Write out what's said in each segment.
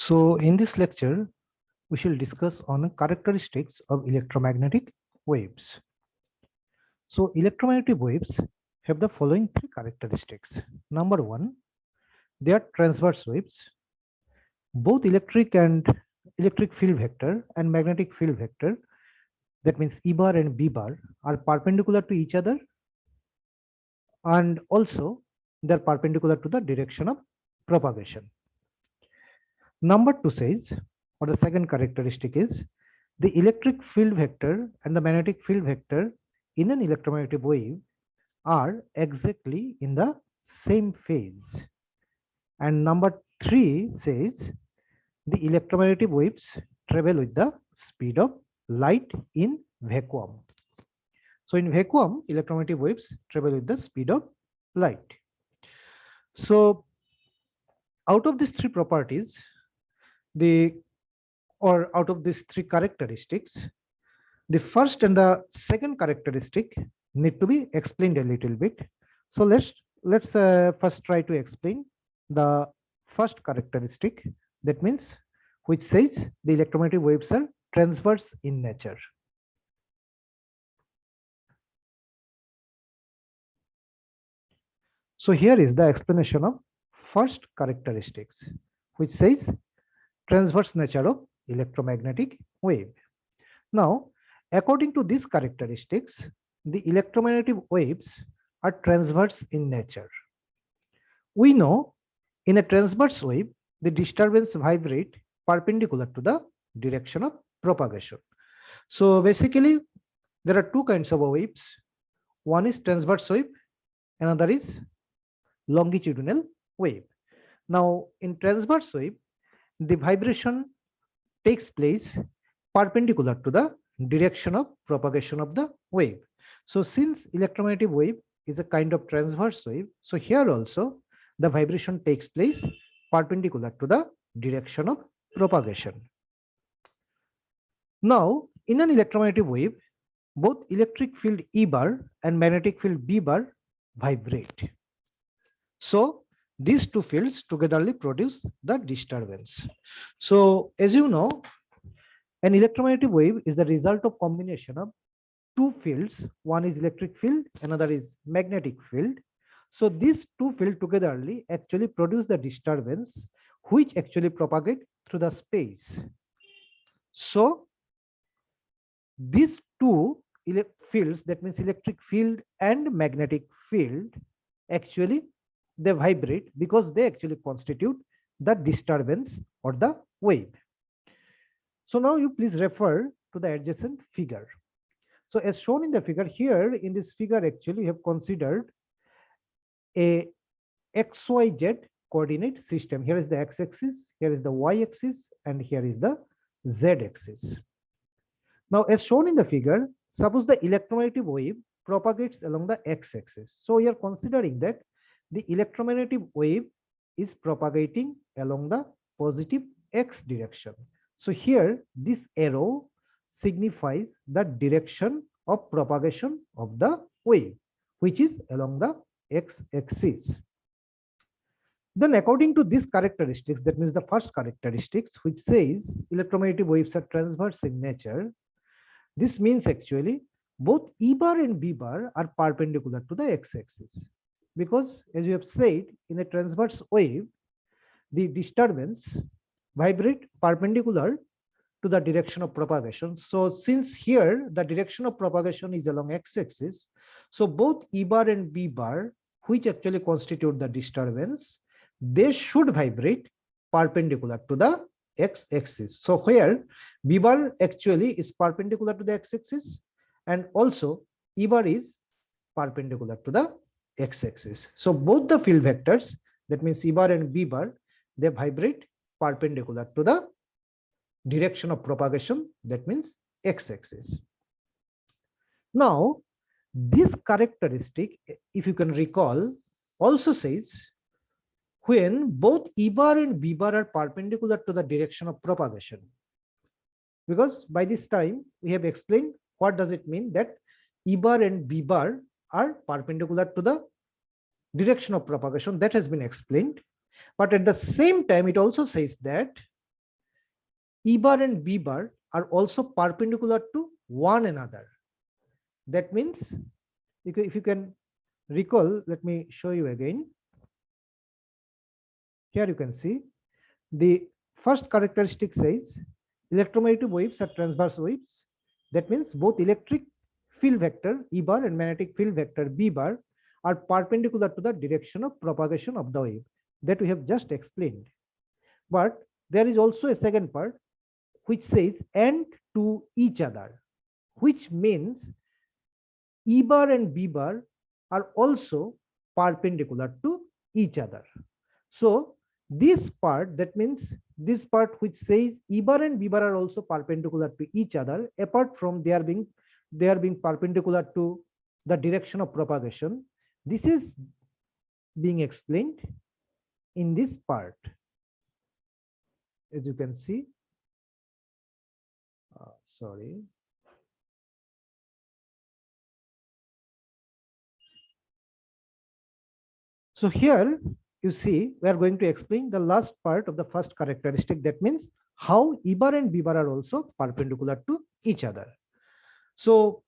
So in this lecture, we shall discuss on characteristics of electromagnetic waves. So electromagnetic waves have the following three characteristics. Number one, they are transverse waves. Both electric field vector and magnetic field vector, that means E bar and B bar, are perpendicular to each other, and also they are perpendicular to the direction of propagation. Number two says, or the second characteristic is, the electric field vector and the magnetic field vector in an electromagnetic wave are exactly in the same phase. And number three says, the electromagnetic waves travel with the speed of light in vacuum. So in vacuum, electromagnetic waves travel with the speed of light. So out of these three properties, out of these three characteristics, the first and the second characteristic need to be explained a little bit. So let's first try to explain the first characteristic, that means which says the electromagnetic waves are transverse in nature. So here is the explanation of first characteristics, which says transverse nature of electromagnetic wave. Now, according to these characteristics, the electromagnetic waves are transverse in nature. We know in a transverse wave, the disturbance vibrate perpendicular to the direction of propagation. So basically, there are two kinds of waves. One is transverse wave, another is longitudinal wave. Now, in transverse wave, the vibration takes place perpendicular to the direction of propagation of the wave. So since electromagnetic wave is a kind of transverse wave, so here also the vibration takes place perpendicular to the direction of propagation. Now, in an electromagnetic wave, both electric field E bar and magnetic field B bar vibrate. So these two fields togetherly produce the disturbance. So as you know, an electromagnetic wave is the result of combination of two fields. One is electric field, another is magnetic field. So these two fields togetherly actually produce the disturbance which actually propagate through the space. So these two fields, that means electric field and magnetic field, actually they vibrate because they actually constitute the disturbance or the wave. So now you please refer to the adjacent figure. So as shown in the figure, here in this figure actually we have considered a XYZ coordinate system. Here is the x-axis, here is the y-axis, and here is the z-axis. Now as shown in the figure, suppose the electromagnetic wave propagates along the x-axis. So we are considering that the electromagnetic wave is propagating along the positive x direction. So here this arrow signifies the direction of propagation of the wave, which is along the x-axis. Then according to these characteristics, that means the first characteristics, which says electromagnetic waves are transverse in nature, this means actually both E bar and B bar are perpendicular to the x-axis. Because as you have said, in a transverse wave, the disturbance vibrate perpendicular to the direction of propagation. So since here the direction of propagation is along x-axis, so both E bar and B bar, which actually constitute the disturbance, they should vibrate perpendicular to the x-axis. So where B bar actually is perpendicular to the x-axis, and also E bar is perpendicular to the x-axis. So both the field vectors, that means E bar and B bar, they vibrate perpendicular to the direction of propagation, that means x-axis. Now this characteristic, if you can recall, also says when both E bar and B bar are perpendicular to the direction of propagation. Because by this time we have explained what does it mean that E bar and B bar are perpendicular to the direction of propagation, that has been explained. But at the same time, it also says that E bar and B bar are also perpendicular to one another. That means, if you can recall, let me show you again. Here you can see the first characteristic says electromagnetic waves are transverse waves. That means both electric field vector E bar and magnetic field vector B bar are perpendicular to the direction of propagation of the wave that we have just explained. But there is also a second part which says and to each other, which means E bar and B bar are also perpendicular to each other. So this part, that means this part which says E bar and B bar are also perpendicular to each other, apart from they are being perpendicular to the direction of propagation, this is being explained in this part. As you can see, sorry. So here you see, we are going to explain the last part of the first characteristic. That means how E bar and B bar are also perpendicular to each other. So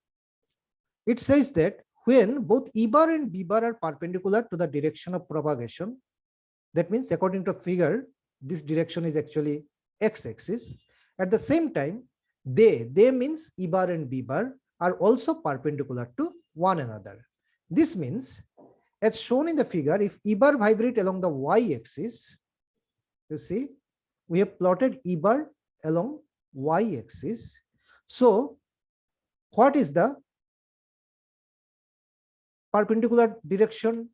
it says that when both E bar and B bar are perpendicular to the direction of propagation, that means according to figure, this direction is actually x-axis. At the same time, they means E bar and B bar are also perpendicular to one another. This means, as shown in the figure, if E bar vibrate along the y-axis, you see, we have plotted E bar along y-axis. So what is the perpendicular direction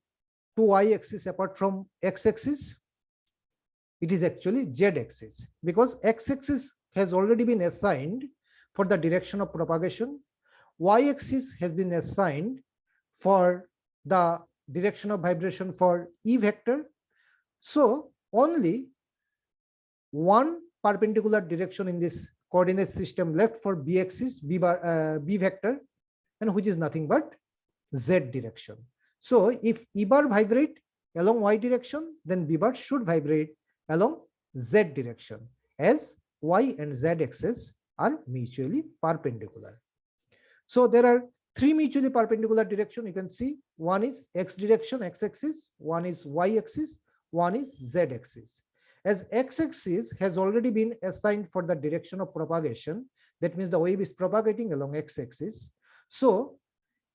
to y-axis apart from x-axis? It is actually z-axis, because x-axis has already been assigned for the direction of propagation. Y-axis has been assigned for the direction of vibration for E vector. So only one perpendicular direction in this coordinate system left for B axis, B vector, and which is nothing but Z direction. So if E bar vibrate along Y direction, then B bar should vibrate along Z direction, as Y and Z axis are mutually perpendicular. So there are three mutually perpendicular direction. You can see one is X direction, X axis, one is Y axis, one is Z axis. As X axis has already been assigned for the direction of propagation, that means the wave is propagating along X axis. So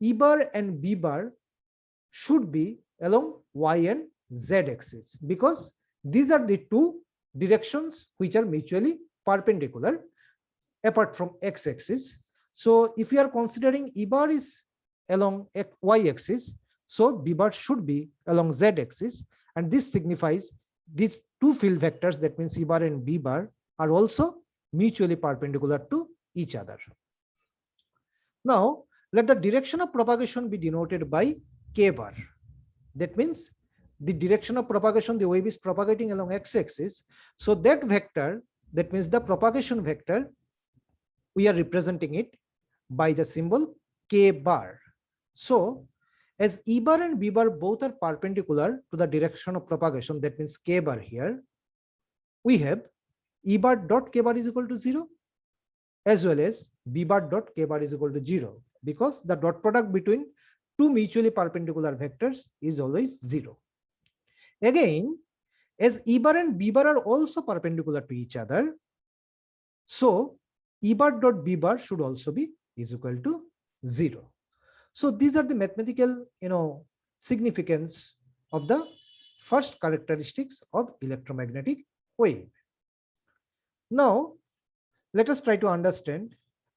E bar and B bar should be along Y and Z axis, because these are the two directions which are mutually perpendicular apart from X axis. So if you are considering E bar is along Y axis, so B bar should be along Z axis, and this signifies these two field vectors, that means E bar and B bar, are also mutually perpendicular to each other. Now let the direction of propagation be denoted by K bar. That means the direction of propagation, the wave is propagating along x-axis. So that vector, that means the propagation vector, we are representing it by the symbol K bar. So as E bar and B bar both are perpendicular to the direction of propagation, that means K bar here, we have E bar dot K bar is equal to 0, as well as B bar dot K bar is equal to 0, because the dot product between two mutually perpendicular vectors is always 0. Again, as E bar and B bar are also perpendicular to each other, so E bar dot B bar should also be is equal to 0. So these are the mathematical, significance of the first characteristics of electromagnetic wave. Now let us try to understand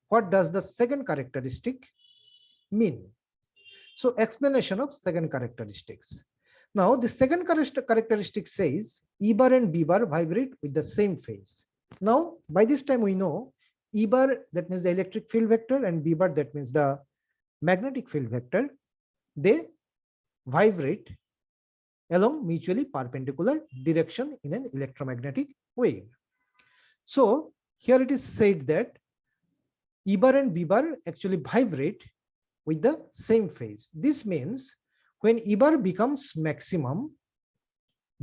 what does the second characteristic mean. So explanation of second characteristics. Now the second characteristic says E bar and B bar vibrate with the same phase. Now by this time we know E bar, that means the electric field vector, and B bar, that means the magnetic field vector, they vibrate along mutually perpendicular direction in an electromagnetic wave. So here it is said that E bar and B bar actually vibrate with the same phase. This means when E bar becomes maximum,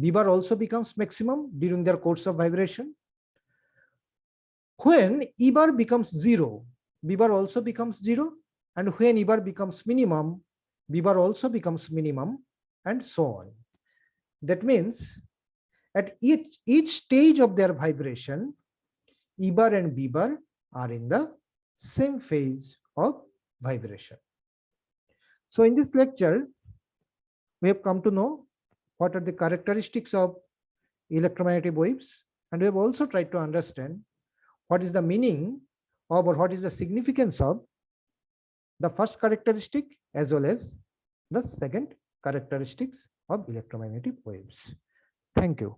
B bar also becomes maximum during their course of vibration. When E bar becomes 0, B bar also becomes 0, and when E bar becomes minimum, B bar also becomes minimum, and so on. That means at each stage of their vibration, E bar and B bar are in the same phase of vibration. So in this lecture, we have come to know what are the characteristics of electromagnetic waves, and we have also tried to understand what is the meaning of, or what is the significance of, the first characteristic as well as the second characteristics of electromagnetic waves. Thank you.